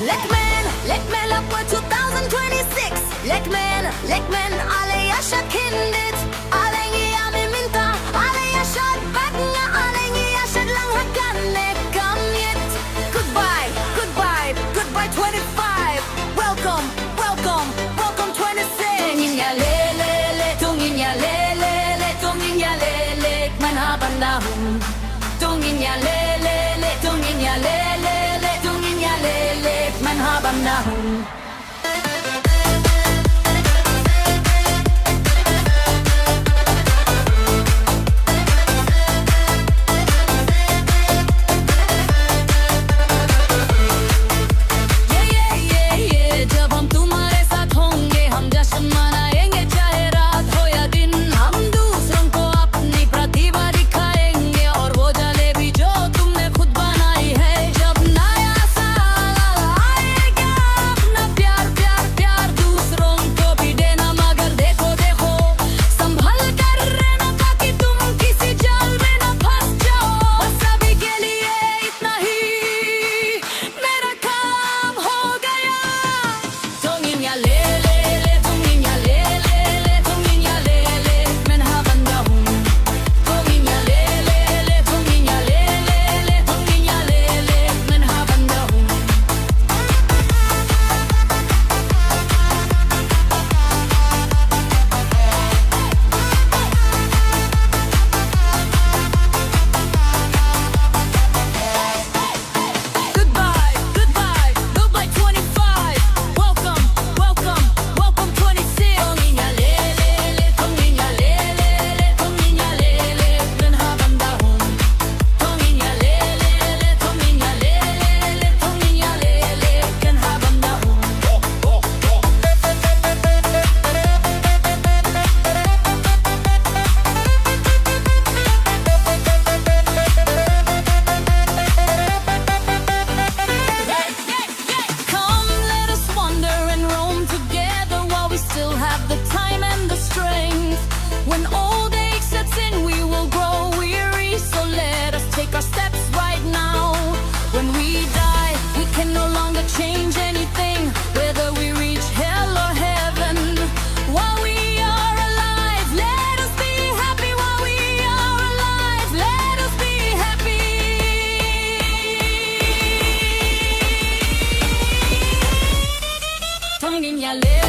Lekmen up for 2026. Lekmen, alle yaşa kindit. Alle yami minta, alle yaşa bagna, alle yaşa lang hakane kamyet. Goodbye 25. Welcome 26. Tungin ya lele, tungin ya lele, tungin ya lele, lekmen habandahum. Tungin ya lele, tungin ya lele, tungin ya lele, lekmen habandahum. When old age sets in, we will grow weary. So let us take our steps right now. When we die, we can no longer change anything, whether we reach hell or heaven. While we are alive, let us be happy. While we are alive, let us be happy. Tongin ya le.